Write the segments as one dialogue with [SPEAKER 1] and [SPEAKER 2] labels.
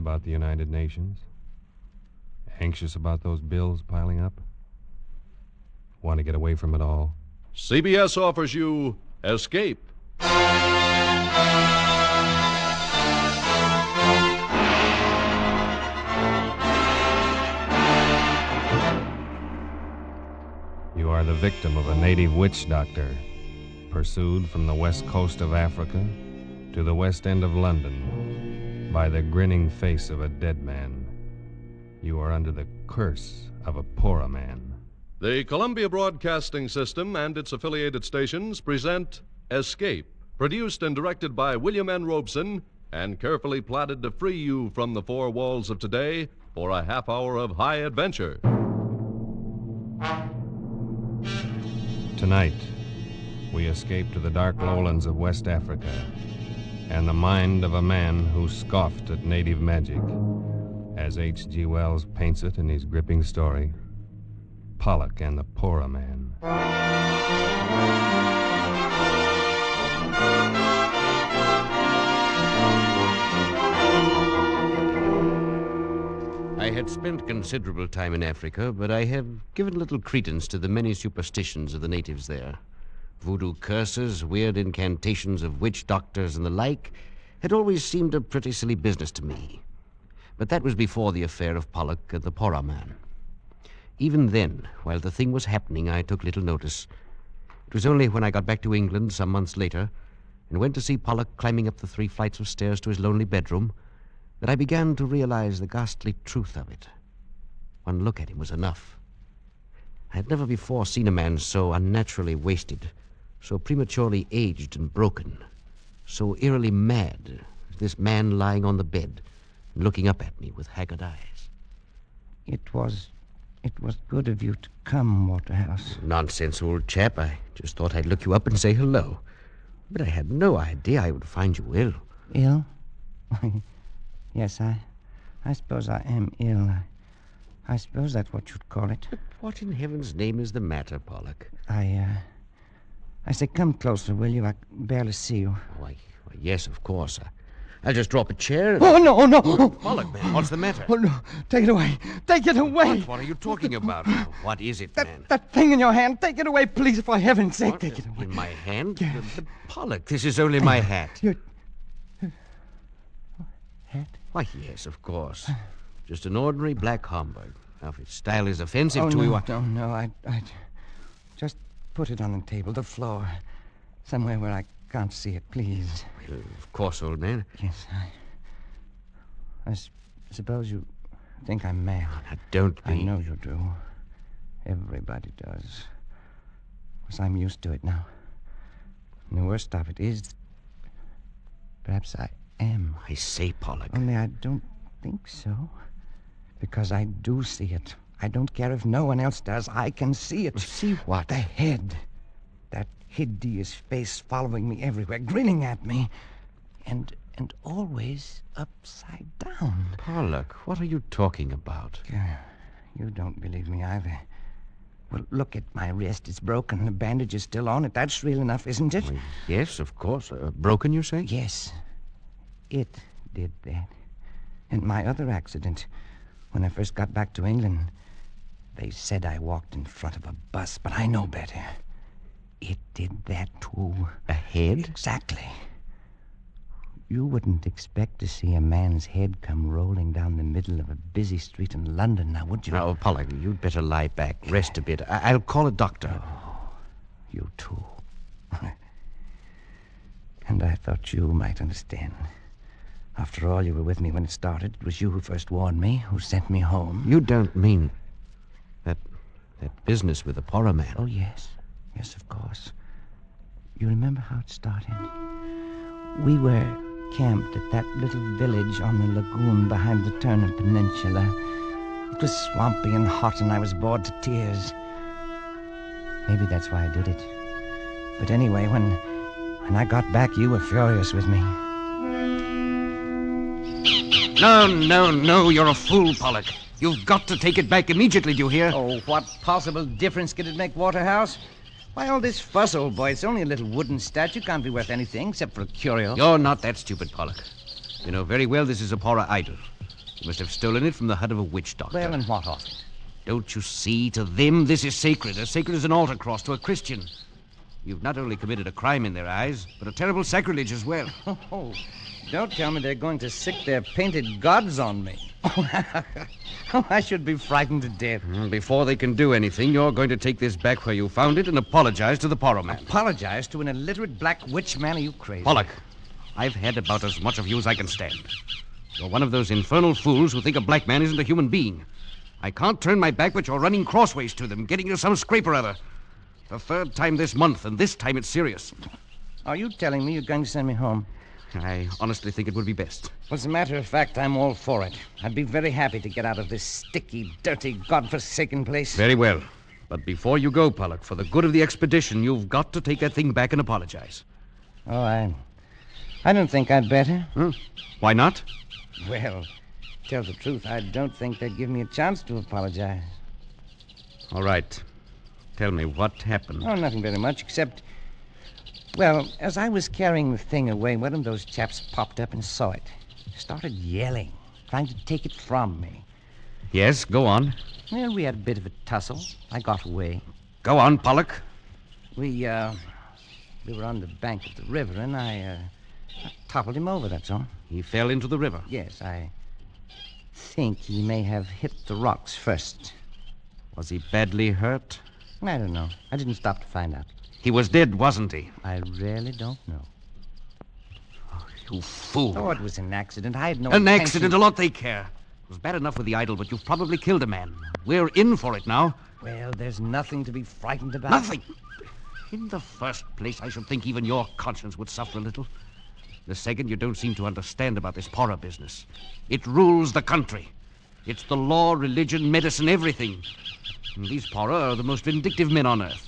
[SPEAKER 1] about the United Nations? Anxious about those bills piling up? Want to get away from it all?
[SPEAKER 2] CBS offers you Escape.
[SPEAKER 1] You are the victim of a native witch doctor, pursued from the west coast of Africa to the west end of London by the grinning face of a dead man. You are under the curse of a Porrah man.
[SPEAKER 2] The Columbia Broadcasting System and its affiliated stations present Escape, produced and directed by William N. Robeson and carefully plotted to free you from the four walls of today for a half hour of high adventure.
[SPEAKER 1] Tonight, we escape to the dark lowlands of West Africa and the mind of a man who scoffed at native magic, as H.G. Wells paints it in his gripping story, Pollock and the Porrah Man.
[SPEAKER 3] I had spent considerable time in Africa, but I have given little credence to the many superstitions of the natives there. Voodoo curses, weird incantations of witch doctors, and the like had always seemed a pretty silly business to me. But that was before the affair of Pollock and the Porrah Man. Even then, while the thing was happening, I took little notice. It was only when I got back to England some months later and went to see Pollock climbing up the 3 flights of stairs to his lonely bedroom that I began to realize the ghastly truth of it. One look at him was enough. I had never before seen a man so unnaturally wasted, so prematurely aged and broken, so eerily mad as this man lying on the bed and looking up at me with haggard eyes.
[SPEAKER 4] It was good of you to come, Waterhouse.
[SPEAKER 3] Nonsense, old chap. I just thought I'd look you up and say hello. But I had no idea I would find you ill.
[SPEAKER 4] Ill? Yes, I suppose I am ill. I suppose that's what you'd call it.
[SPEAKER 3] But what in heaven's name is the matter, Pollock?
[SPEAKER 4] I say, come closer, will you? I can barely see you.
[SPEAKER 3] Why, yes, of course. I'll just drop a chair and...
[SPEAKER 4] Oh, no, no!
[SPEAKER 3] Pollock, man, what's the matter?
[SPEAKER 4] Oh, no. Take it away. Take it away.
[SPEAKER 3] What are you talking about? What is it, man?
[SPEAKER 4] That thing in your hand. Take it away, please, for heaven's sake.
[SPEAKER 3] What?
[SPEAKER 4] Take it away.
[SPEAKER 3] In my hand?
[SPEAKER 4] Yeah.
[SPEAKER 3] But Pollock, this is only my hat.
[SPEAKER 4] Your hat?
[SPEAKER 3] Why, yes, of course. Just an ordinary black Homburg. Now, if its style is offensive
[SPEAKER 4] Oh,
[SPEAKER 3] to
[SPEAKER 4] no,
[SPEAKER 3] you...
[SPEAKER 4] No, I just put it on the table, the floor. Somewhere where I can't see it, please.
[SPEAKER 3] Well, of course, old man.
[SPEAKER 4] Yes, I suppose you think I'm mad.
[SPEAKER 3] Now, don't be.
[SPEAKER 4] I know you do. Everybody does. Because I'm used to it now. And the worst of it is, perhaps I am.
[SPEAKER 3] I say, Pollock.
[SPEAKER 4] Only I don't think so. Because I do see it. I don't care if no one else does. I can see it.
[SPEAKER 3] See what?
[SPEAKER 4] The head. That hideous face following me everywhere, grinning at me. And always upside down.
[SPEAKER 3] Pollock, what are you talking about?
[SPEAKER 4] You don't believe me either. Well, look at my wrist. It's broken. The bandage is still on it. That's real enough, isn't it?
[SPEAKER 3] Well, yes, of course. Broken, you say?
[SPEAKER 4] Yes. It did that. And my other accident, when I first got back to England, they said I walked in front of a bus, but I know better. It did that, too.
[SPEAKER 3] A head?
[SPEAKER 4] Exactly. You wouldn't expect to see a man's head come rolling down the middle of a busy street in London, now, would you?
[SPEAKER 3] Now, Pollock, you'd better lie back, rest a bit. I'll call a doctor.
[SPEAKER 4] Oh, you too. And I thought you might understand. After all, you were with me when it started. It was you who first warned me, who sent me home.
[SPEAKER 3] You don't mean that business with the Porrah man?
[SPEAKER 4] Oh, yes. Yes, of course. You remember how it started? We were camped at that little village on the lagoon behind the Turner Peninsula. It was swampy and hot, and I was bored to tears. Maybe that's why I did it. But anyway, when I got back, you were furious with me.
[SPEAKER 3] No, you're a fool, Pollock. You've got to take it back immediately, do you hear?
[SPEAKER 4] Oh, what possible difference could it make, Waterhouse? Why all this fuss, old boy? It's only a little wooden statue. Can't be worth anything except for a curio.
[SPEAKER 3] You're not that stupid, Pollock. You know very well this is a Porrah idol. You must have stolen it from the hut of a witch doctor.
[SPEAKER 4] Well, and what of it?
[SPEAKER 3] Don't you see? To them, this is sacred. As sacred as an altar cross to a Christian. You've not only committed a crime in their eyes, but a terrible sacrilege as well.
[SPEAKER 4] Oh, don't tell me they're going to sick their painted gods on me. Oh, I should be frightened to death.
[SPEAKER 3] Before they can do anything, you're going to take this back where you found it and apologize to the Porrah man.
[SPEAKER 4] Apologize to an illiterate black witch man? Are you crazy?
[SPEAKER 3] Pollock, I've had about as much of you as I can stand. You're one of those infernal fools who think a black man isn't a human being. I can't turn my back, but you're running crossways to them, getting into some scrape or other. The third time this month, and this time it's serious.
[SPEAKER 4] Are you telling me you're going to send me home?
[SPEAKER 3] I honestly think it would be best.
[SPEAKER 4] Well, as a matter of fact, I'm all for it. I'd be very happy to get out of this sticky, dirty, godforsaken place.
[SPEAKER 3] Very well. But before you go, Pollock, for the good of the expedition, you've got to take that thing back and apologize.
[SPEAKER 4] Oh, I don't think I'd better.
[SPEAKER 3] Why not?
[SPEAKER 4] Well, tell the truth, I don't think they'd give me a chance to apologize.
[SPEAKER 3] All right. Tell me, what happened?
[SPEAKER 4] Oh, nothing very much, except... Well, as I was carrying the thing away, one of those chaps popped up and saw it. Started yelling, trying to take it from me.
[SPEAKER 3] Yes, go on.
[SPEAKER 4] Well, we had a bit of a tussle. I got away.
[SPEAKER 3] Go on, Pollock.
[SPEAKER 4] We were on the bank of the river, and I toppled him over, that's all.
[SPEAKER 3] He fell into the river.
[SPEAKER 4] Yes, I think he may have hit the rocks first.
[SPEAKER 3] Was he badly hurt?
[SPEAKER 4] I don't know. I didn't stop to find out.
[SPEAKER 3] He was dead, wasn't he?
[SPEAKER 4] I really don't know.
[SPEAKER 3] Oh, you fool.
[SPEAKER 4] Oh, it was an accident. I had no
[SPEAKER 3] An
[SPEAKER 4] intention.
[SPEAKER 3] accident, a lot they care. It was bad enough with the idol, but you've probably killed a man. We're in for it now.
[SPEAKER 4] Well, there's nothing to be frightened about.
[SPEAKER 3] Nothing. In the first place, I should think even your conscience would suffer a little. The second, you don't seem to understand about this Porrah business. It rules the country. It's the law, religion, medicine, everything. And these Porrah are the most vindictive men on earth.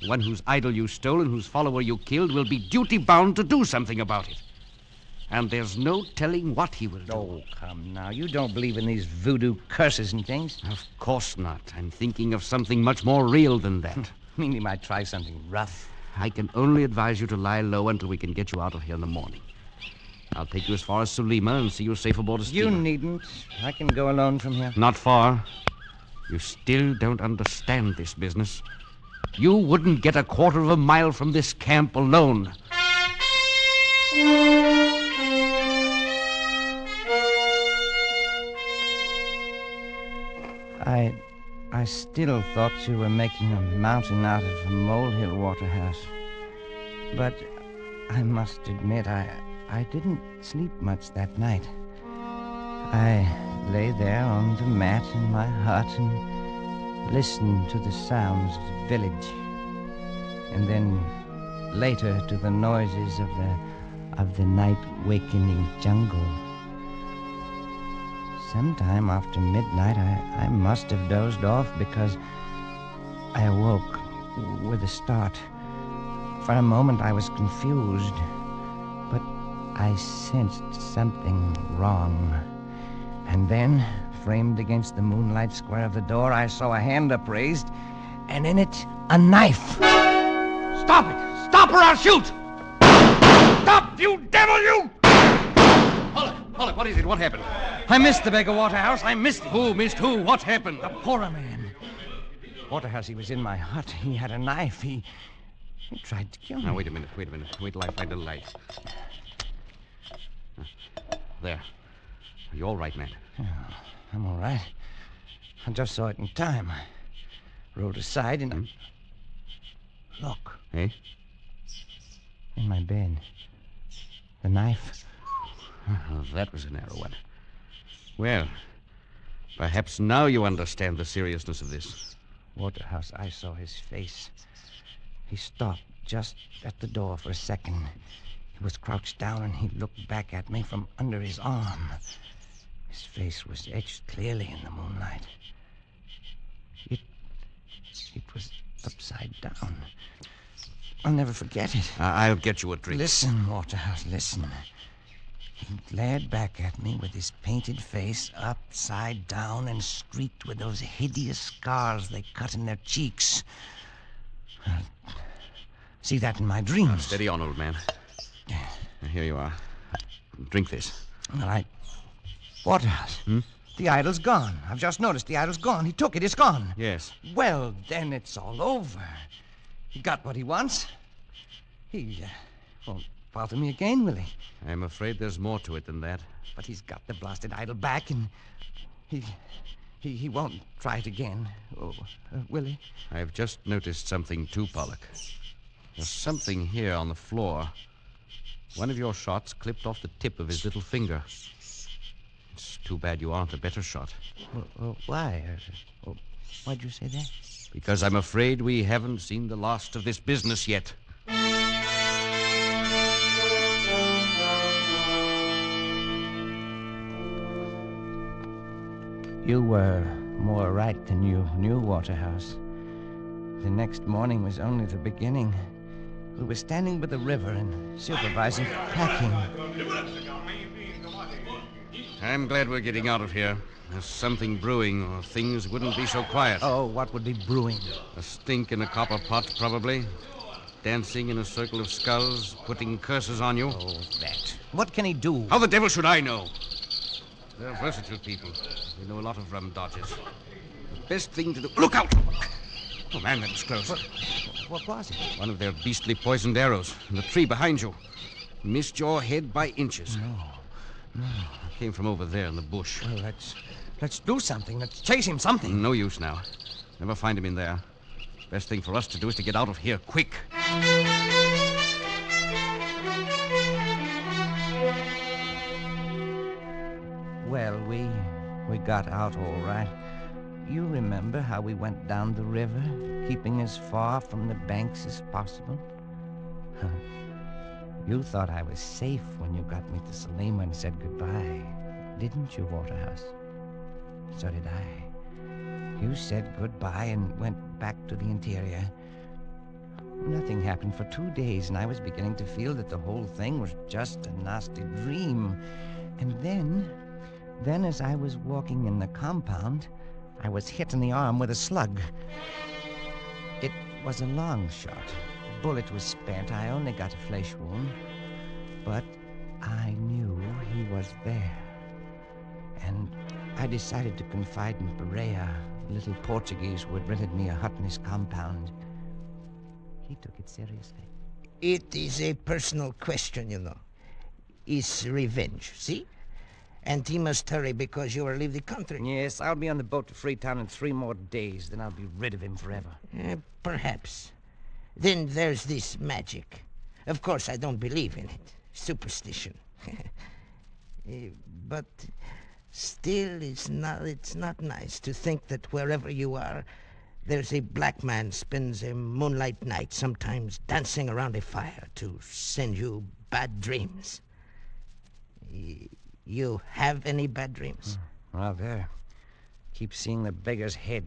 [SPEAKER 3] The one whose idol you stole and whose follower you killed will be duty-bound to do something about it. And there's no telling what he will do.
[SPEAKER 4] Oh, come now. You don't believe in these voodoo curses and things?
[SPEAKER 3] Of course not. I'm thinking of something much more real than that.
[SPEAKER 4] I mean, he might try something rough.
[SPEAKER 3] I can only advise you to lie low until we can get you out of here in the morning. I'll take you as far as Sulima and see you safe aboard a steamer.
[SPEAKER 4] You needn't. I can go alone from here.
[SPEAKER 3] Not far. You still don't understand this business. You wouldn't get a quarter of a mile from this camp alone.
[SPEAKER 4] I still thought you were making a mountain out of a molehill, Waterhouse. But I must admit, I didn't sleep much that night. I lay there on the mat in my hut and listened to the sounds of the village. And then later to the noises of the night-wakening jungle. Sometime after midnight, I must have dozed off because I awoke with a start. For a moment, I was confused, but I sensed something wrong. And then, framed against the moonlight square of the door, I saw a hand upraised, and in it, a knife.
[SPEAKER 3] Stop it! Stop or I'll shoot! Stop, you devil, you! Pollock, what is it? What happened?
[SPEAKER 4] I missed the beggar, Waterhouse. I missed him.
[SPEAKER 3] Who missed who? What happened?
[SPEAKER 4] The Porrah man. Waterhouse, he was in my hut. He had a knife. He tried to kill me.
[SPEAKER 3] Now, wait a minute. Wait till I find a light. There. You all right, man?
[SPEAKER 4] Oh, I'm all right. I just saw it in time. I rolled aside and... Look.
[SPEAKER 3] Eh?
[SPEAKER 4] In my bed. The knife.
[SPEAKER 3] Oh, that was a narrow one. Well, perhaps now you understand the seriousness of this.
[SPEAKER 4] Waterhouse, I saw his face. He stopped just at the door for a second. He was crouched down and he looked back at me from under his arm. His face was etched clearly in the moonlight. It was upside down. I'll never forget it.
[SPEAKER 3] I'll get you a drink.
[SPEAKER 4] Listen, Waterhouse, listen. He glared back at me with his painted face upside down and streaked with those hideous scars they cut in their cheeks. See that in my dreams.
[SPEAKER 3] Steady on, old man. Here you are. Drink this.
[SPEAKER 4] Well, Waterhouse. The idol's gone. I've just noticed the idol's gone. He took it. It's gone.
[SPEAKER 3] Yes.
[SPEAKER 4] Well, then it's all over. He got what he wants. He won't bother me again, will he?
[SPEAKER 3] I'm afraid there's more to it than that.
[SPEAKER 4] But he's got the blasted idol back, and he won't try it again. Oh, will he?
[SPEAKER 3] I've just noticed something too, Pollock. There's something here on the floor. One of your shots clipped off the tip of his little finger. It's too bad you aren't a better shot.
[SPEAKER 4] Why? Why'd you say that?
[SPEAKER 3] Because I'm afraid we haven't seen the last of this business yet.
[SPEAKER 4] You were more right than you knew, Waterhouse. The next morning was only the beginning. We were standing by the river and supervising packing.
[SPEAKER 3] I'm glad we're getting out of here. There's something brewing, or things wouldn't be so quiet.
[SPEAKER 4] Oh, what would be brewing?
[SPEAKER 3] A stink in a copper pot, probably. Dancing in a circle of skulls, putting curses on you.
[SPEAKER 4] Oh, that. What can he do?
[SPEAKER 3] How the devil should I know? They're versatile people. They know a lot of rum dodges. The best thing to do... Look out! Oh, man, that was close.
[SPEAKER 4] What was it?
[SPEAKER 3] One of their beastly poisoned arrows in the tree behind you. Missed your head by inches.
[SPEAKER 4] No.
[SPEAKER 3] It came from over there in the bush.
[SPEAKER 4] Well, let's do something. Let's chase him something.
[SPEAKER 3] No use now. Never find him in there. Best thing for us to do is to get out of here quick.
[SPEAKER 4] Well, we got out all right. You remember how we went down the river, keeping as far from the banks as possible? You thought I was safe when you got me to Salima and said goodbye, didn't you, Waterhouse? So did I. You said goodbye and went back to the interior. Nothing happened for 2 days, and I was beginning to feel that the whole thing was just a nasty dream. And then as I was walking in the compound, I was hit in the arm with a slug. It was a long shot. The bullet was spent. I only got a flesh wound. But I knew he was there. And I decided to confide in Porrah, the little Portuguese who had rented me a hut in his compound. He took it seriously.
[SPEAKER 5] It is a personal question, you know. It's revenge, see? And he must hurry because you will leave the country.
[SPEAKER 4] Yes, I'll be on the boat to Freetown in 3 more days. Then I'll be rid of him forever.
[SPEAKER 5] Perhaps. Then there's this magic. Of course, I don't believe in it. Superstition. But still, it's not nice to think that wherever you are, there's a black man spends a moonlight night, sometimes dancing around a fire to send you bad dreams. You have any bad dreams?
[SPEAKER 4] Well, there. Keep seeing the beggar's head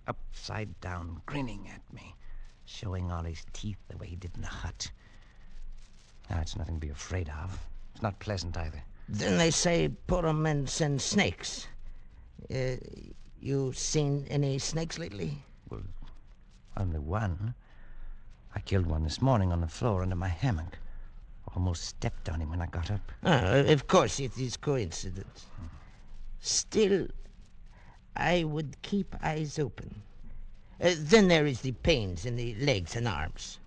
[SPEAKER 4] upside down, grinning at me, showing all his teeth the way he did in the hut. Now, it's nothing to be afraid of. It's not pleasant either.
[SPEAKER 5] Then they say Porrah men send snakes. You seen any snakes lately?
[SPEAKER 4] Well, only one. I killed one this morning on the floor under my hammock. Almost stepped on him when I got up.
[SPEAKER 5] Of course, it is coincidence. Still, I would keep eyes open. Then there is the pains in the legs and arms.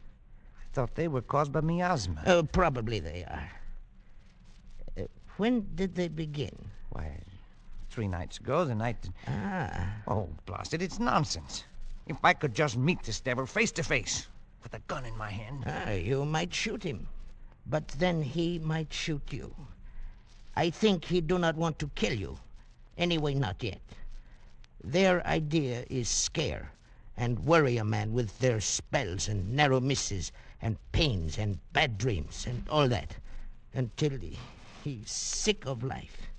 [SPEAKER 4] I thought they were caused by miasma.
[SPEAKER 5] Probably they are. When did they begin?
[SPEAKER 4] Why, 3 nights ago, the night... Oh, blast it, it's nonsense. If I could just meet this devil face to face, with a gun in my hand...
[SPEAKER 5] You might shoot him. But then he might shoot you. I think he do not want to kill you. Anyway, not yet. Their idea is scare and worry a man with their spells and narrow misses and pains and bad dreams and all that until he's sick of life.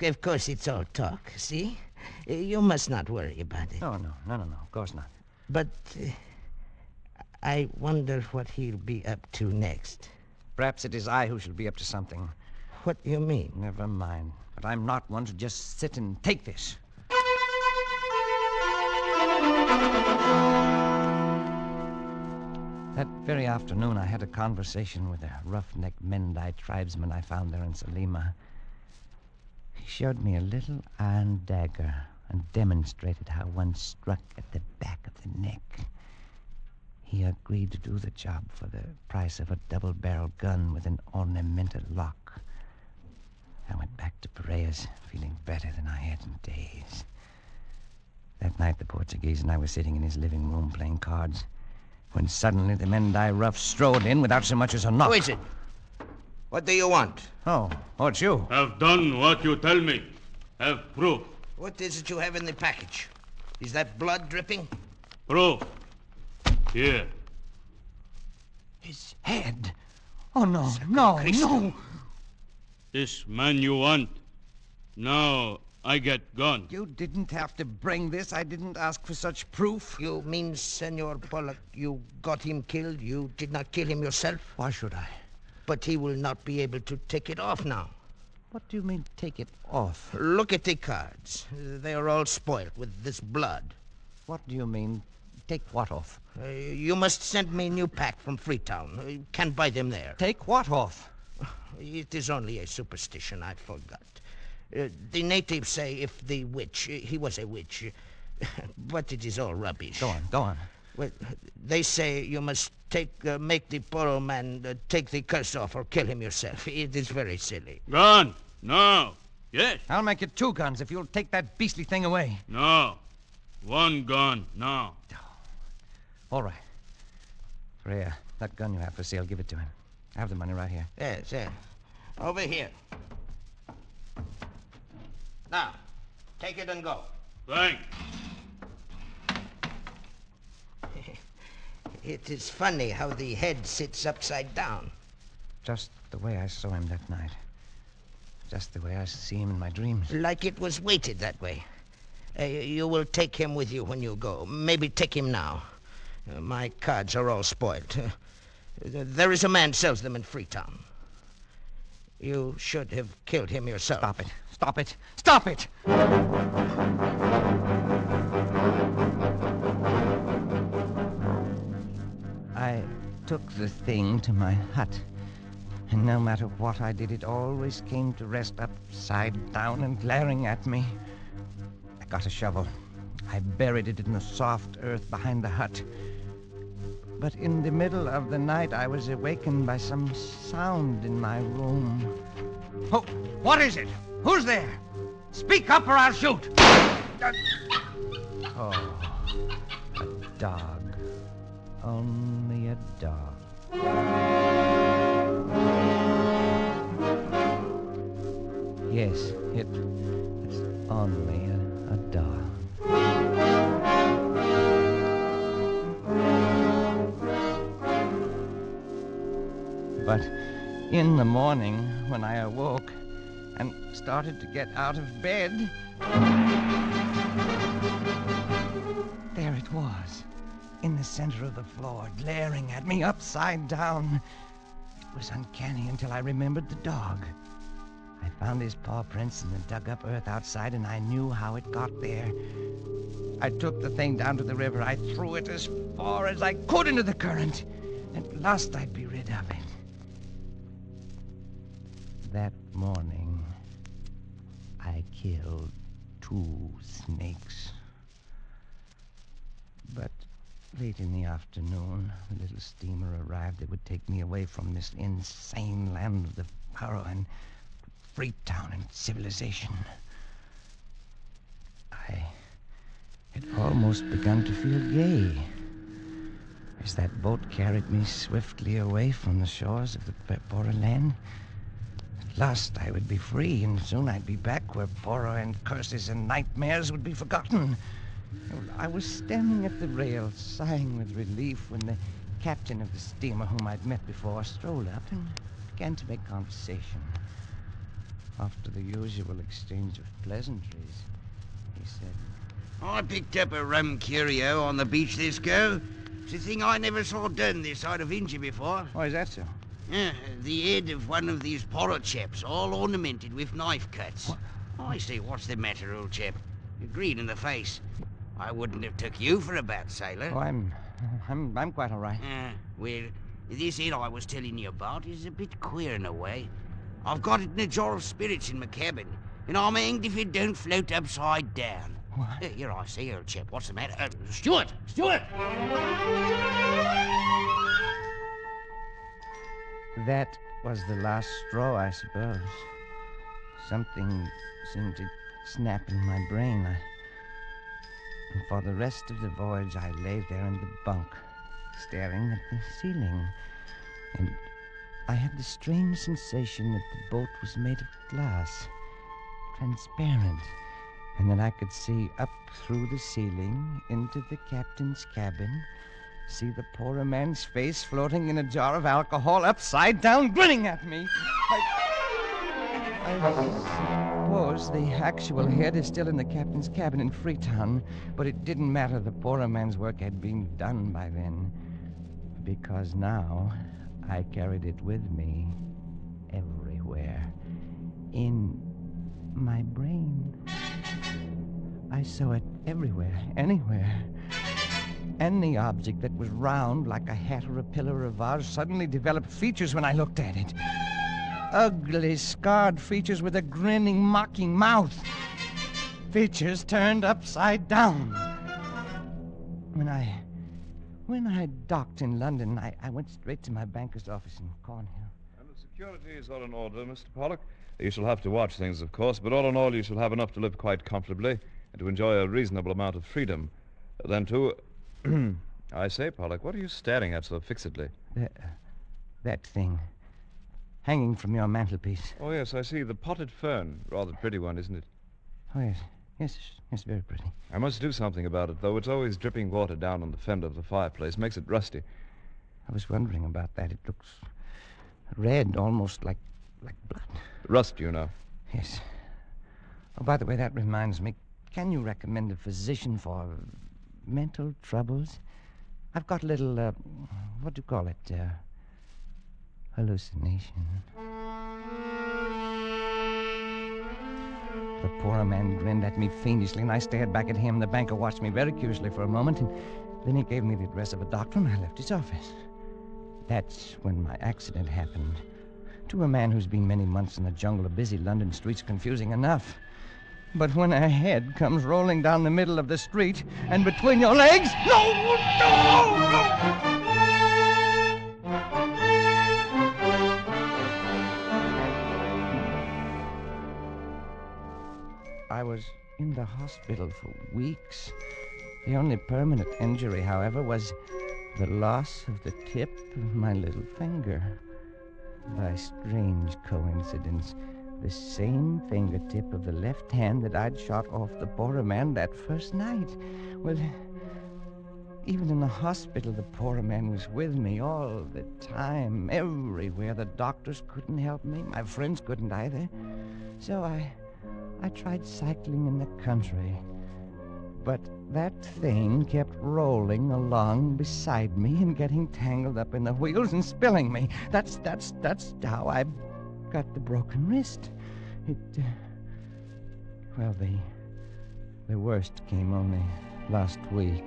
[SPEAKER 5] Of course, it's all talk, see? You must not worry about it.
[SPEAKER 4] No, of course not.
[SPEAKER 5] But I wonder what he'll be up to next.
[SPEAKER 4] Perhaps it is I who shall be up to something.
[SPEAKER 5] What do you mean?
[SPEAKER 4] Never mind. But I'm not one to just sit and take this. That very afternoon, I had a conversation with a roughneck Mendai tribesman I found there in Salima. He showed me a little iron dagger and demonstrated how one struck at the back of the neck. He agreed to do the job for the price of a double-barreled gun with an ornamental lock. I went back to Porrah's, feeling better than I had in days. That night, the Portuguese and I were sitting in his living room playing cards, when suddenly the Mendai rough strode in without so much as a knock.
[SPEAKER 5] Who is it? What do you want?
[SPEAKER 4] Oh, it's you.
[SPEAKER 6] Have done what you tell me. Have proof.
[SPEAKER 5] What is it you have in the package? Is that blood dripping?
[SPEAKER 6] Proof. Here.
[SPEAKER 4] His head. Oh, no, no, no.
[SPEAKER 6] This man you want. Now I get gone.
[SPEAKER 4] You didn't have to bring this. I didn't ask for such proof.
[SPEAKER 5] You mean, Senor Pollock, you got him killed? You did not kill him yourself?
[SPEAKER 4] Why should I?
[SPEAKER 5] But he will not be able to take it off now.
[SPEAKER 4] What do you mean, take it off?
[SPEAKER 5] Look at the cards. They are all spoiled with this blood.
[SPEAKER 4] What do you mean, take what off?
[SPEAKER 5] You must send me a new pack from Freetown. You can't buy them there.
[SPEAKER 4] Take what off?
[SPEAKER 5] It is only a superstition. I forgot. The natives say if the witch... he was a witch. But it is all rubbish.
[SPEAKER 4] Go on.
[SPEAKER 5] Well, they say you must make the Porrah man take the curse off or kill him yourself. It is very silly.
[SPEAKER 6] Gun. No. Yes.
[SPEAKER 4] I'll make it 2 guns if you'll take that beastly thing away.
[SPEAKER 6] No. 1 gun. No.
[SPEAKER 4] All right. Porrah, that gun you have for sale, give it to him. I have the money right here.
[SPEAKER 5] Yes. Over here. Now, take it and go.
[SPEAKER 6] Thanks.
[SPEAKER 5] It is funny how the head sits upside down.
[SPEAKER 4] Just the way I saw him that night. Just the way I see him in my dreams.
[SPEAKER 5] Like it was weighted that way. You will take him with you when you go. Maybe take him now. My cards are all spoiled. There is a man sells them in Freetown. You should have killed him yourself.
[SPEAKER 4] Stop it! I took the thing to my hut, and no matter what I did, it always came to rest upside down and glaring at me. I got a shovel. I buried it in the soft earth behind the hut. But in the middle of the night, I was awakened by some sound in my room. Oh, what is it? Who's there? Speak up or I'll shoot. Oh, a dog. Only a dog. Yes, it's only a dog. But in the morning, when I awoke and started to get out of bed, there it was, in the center of the floor, glaring at me upside down. It was uncanny until I remembered the dog. I found his paw prints in the dug-up earth outside, and I knew how it got there. I took the thing down to the river. I threw it as far as I could into the current. At last I'd be rid of it. That morning, I killed 2 snakes. But late in the afternoon, the little steamer arrived that would take me away from this insane land of the Porrah and Freetown and civilization. I had almost begun to feel gay as that boat carried me swiftly away from the shores of the Porrah land. At last I would be free, and soon I'd be back where Porrah and curses and nightmares would be forgotten. I was standing at the rail, sighing with relief, when the captain of the steamer, whom I'd met before, strolled up and began to make conversation. After the usual exchange of pleasantries, he said,
[SPEAKER 3] I picked up a rum curio on the beach this go. It's a thing I never saw done this side of India before.
[SPEAKER 4] "Oh, is that so?"
[SPEAKER 3] Yeah, the head of one of these Porrah chaps, all ornamented with knife cuts.
[SPEAKER 4] What?
[SPEAKER 3] I say, what's the matter, old chap? You're green in the face. I wouldn't have took you for a bad sailor.
[SPEAKER 4] "Oh, I'm quite all right."
[SPEAKER 3] Well, this head I was telling you about is a bit queer in a way. I've got it in a jar of spirits in my cabin. and I'm hanged if it don't float upside down.
[SPEAKER 4] What?
[SPEAKER 3] Here I say, old chap, what's the matter? Stuart! Stuart!
[SPEAKER 4] That was the last straw, I suppose. Something seemed to snap in my brain. And for the rest of the voyage, I lay there in the bunk, staring at the ceiling. And I had the strange sensation that the boat was made of glass, transparent, and that I could see up through the ceiling into the captain's cabin, see the Porrah man's face floating in a jar of alcohol upside down, grinning at me. I suppose the actual head is still in the captain's cabin in Freetown, but it didn't matter. The Porrah man's work had been done by then, because now I carried it with me everywhere, in my brain. I saw it everywhere, anywhere. Any object that was round like a hat or a pillar or a vase suddenly developed features when I looked at it. Ugly, scarred features with a grinning, mocking mouth. Features turned upside down. When I docked in London, I went straight to my banker's office in Cornhill.
[SPEAKER 7] And the security is all in order, Mr. Pollock. You shall have to watch things, of course, but all in all, you shall have enough to live quite comfortably and to enjoy a reasonable amount of freedom. Then, too... I say, Pollock, what are you staring at so fixedly?
[SPEAKER 4] That thing. Hanging from your mantelpiece.
[SPEAKER 7] Oh, yes, I see. The potted fern. Rather pretty one, isn't it?
[SPEAKER 4] Oh, yes. Yes, very pretty.
[SPEAKER 7] I must do something about it, though. It's always dripping water down on the fender of the fireplace. Makes it rusty.
[SPEAKER 4] I was wondering about that. It looks red, almost like blood.
[SPEAKER 7] Rust, you know.
[SPEAKER 4] Yes. Oh, by the way, that reminds me. Can you recommend a physician for mental troubles? I've got a little, what do you call it? Hallucination. The Porrah man grinned at me fiendishly, and I stared back at him. The banker watched me very curiously for a moment, and then he gave me the address of a doctor, and I left his office. That's when my accident happened. To a man who's been many months in the jungle, a busy London street's confusing enough. But when a head comes rolling down the middle of the street and between your legs... No! I was in the hospital for weeks. The only permanent injury, however, was the loss of the tip of my little finger. By strange coincidence, the same fingertip of the left hand that I'd shot off the Porrah man that first night. Well, even in the hospital, the Porrah man was with me all the time, everywhere. The doctors couldn't help me. My friends couldn't either. So I tried cycling in the country. But that thing kept rolling along beside me and getting tangled up in the wheels and spilling me. That's how I got the broken wrist. Well, the worst came only last week.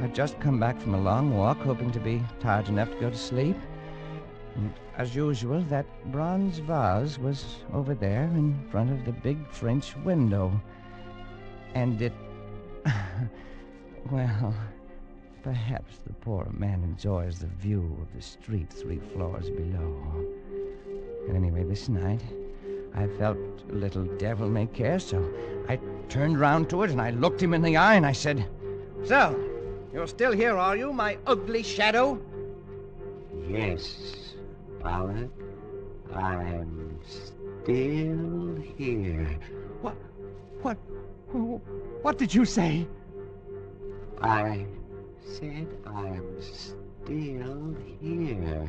[SPEAKER 4] I'd just come back from a long walk, hoping to be tired enough to go to sleep. And as usual, that bronze vase was over there in front of the big French window. And it... well, perhaps the Porrah man enjoys the view of the street 3 floors below. Anyway, this night, I felt a little devil-may-care, so I turned round to it and I looked him in the eye and I said, "So, you're still here, are you, my ugly shadow?"
[SPEAKER 8] Yes, Pollock, I'm still here.
[SPEAKER 4] What did you say?
[SPEAKER 8] I said I'm still here.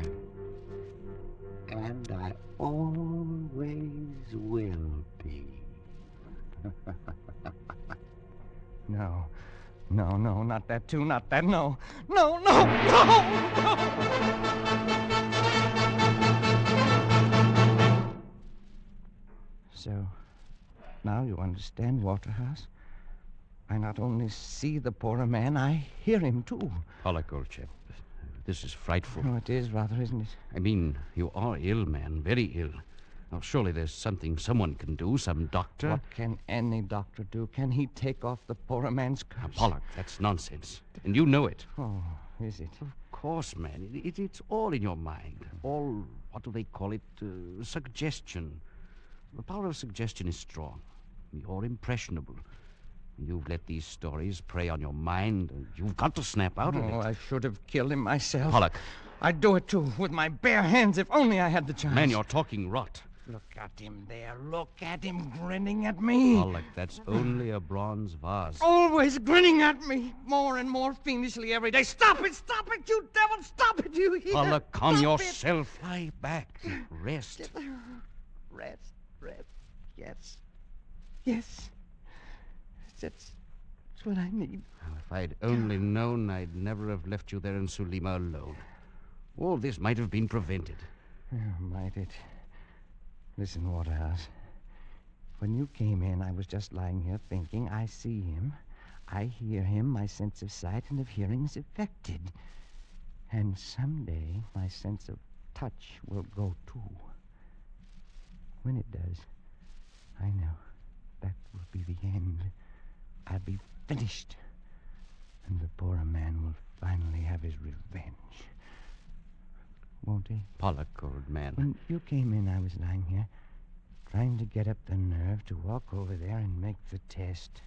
[SPEAKER 8] And I always will be.
[SPEAKER 4] No, not that too, not that, no. So, now you understand, Waterhouse? I not only see the Porrah man, I hear him, too.
[SPEAKER 3] Pollock, old chap, this is frightful.
[SPEAKER 4] Oh, it is rather, isn't it?
[SPEAKER 3] I mean, you are ill, man, very ill. Now, surely there's something someone can do, some doctor.
[SPEAKER 4] What can any doctor do? Can he take off the Porrah man's curse?
[SPEAKER 3] Now, Pollock, that's nonsense. And you know it.
[SPEAKER 4] Oh, is it?
[SPEAKER 3] Of course, man. It's all in your mind. All, what do they call it? Suggestion. The power of suggestion is strong. You're impressionable. You've let these stories prey on your mind. You've got to snap out of it.
[SPEAKER 4] Oh, I should have killed him myself.
[SPEAKER 3] Pollock.
[SPEAKER 4] I'd do it, too, with my bare hands, if only I had the chance.
[SPEAKER 3] Man, you're talking rot.
[SPEAKER 4] Look at him there. Look at him grinning at me.
[SPEAKER 3] Pollock, that's only a bronze vase.
[SPEAKER 4] Always grinning at me, more and more fiendishly every day. Stop it, you devil, stop it, you hear?
[SPEAKER 3] Pollock, calm
[SPEAKER 4] Stop
[SPEAKER 3] yourself. Lie back. Rest.
[SPEAKER 4] It. Rest, yes. Yes. That's what I need.
[SPEAKER 3] Well, if I'd only known, I'd never have left you there in Sulima alone. All this might have been prevented.
[SPEAKER 4] Might it? Listen, Waterhouse. When you came in, I was just lying here thinking. I see him. I hear him. My sense of sight and of hearing is affected. And someday, my sense of touch will go, too. When it does, I know that will be the end. I'll be finished. And the Porrah man will finally have his revenge. Won't he?
[SPEAKER 3] Pollock, old man.
[SPEAKER 4] When you came in, I was lying here, trying to get up the nerve to walk over there and make the test.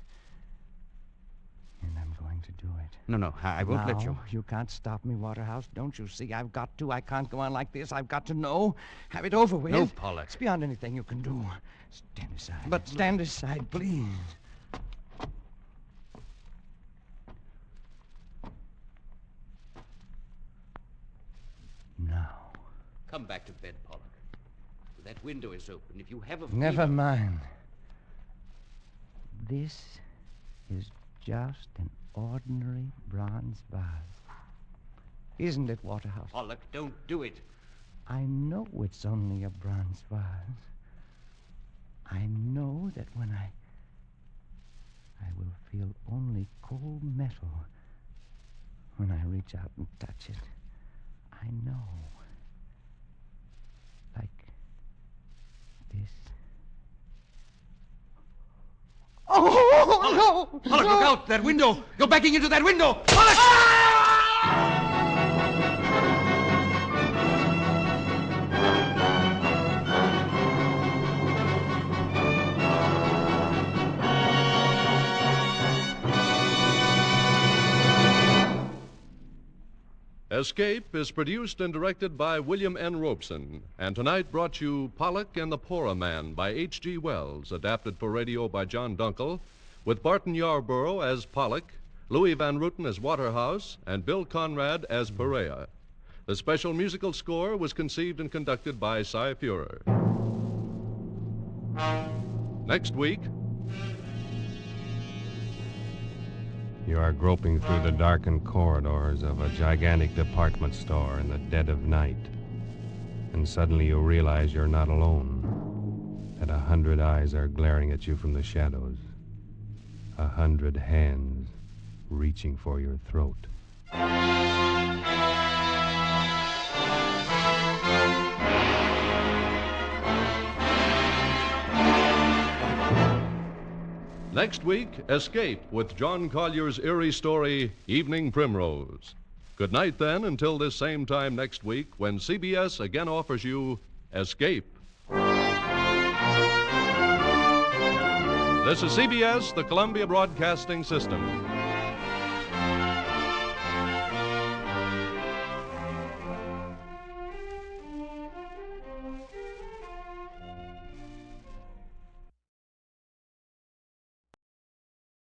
[SPEAKER 4] And I'm going to do it.
[SPEAKER 3] No, I won't let you.
[SPEAKER 4] You can't stop me, Waterhouse. Don't you see? I've got to. I can't go on like this. I've got to know. Have it over with.
[SPEAKER 3] No, Pollock.
[SPEAKER 4] It's beyond anything you can do. Stand aside.
[SPEAKER 3] But
[SPEAKER 4] stand aside, please. Now.
[SPEAKER 3] Come back to bed, Pollock. That window is open. If you have a
[SPEAKER 4] Never mind. This is just an ordinary bronze vase. Isn't it, Waterhouse?
[SPEAKER 3] Pollock, don't do it.
[SPEAKER 4] I know it's only a bronze vase. I know that when I will feel only cold metal when I reach out and touch it. I know. Like this. Oh, no!
[SPEAKER 3] Pollock, look out! That window! You're backing into that window! Pollock!
[SPEAKER 2] Escape is produced and directed by William N. Robeson, and tonight brought you Pollock and the Porrah Man by H.G. Wells, adapted for radio by John Dunkel, with Barton Yarborough as Pollock, Louis Van Ruten as Waterhouse, and Bill Conrad as Porrah. The special musical score was conceived and conducted by Cy Feuer. Next week,
[SPEAKER 1] You are groping through the darkened corridors of a gigantic department store in the dead of night. And suddenly you realize you're not alone. That 100 eyes are glaring at you from the shadows. 100 hands reaching for your throat.
[SPEAKER 2] next week, Escape with John Collier's eerie story, Evening Primrose. Good night, then, until this same time next week when CBS again offers you Escape. This is CBS, the Columbia Broadcasting System.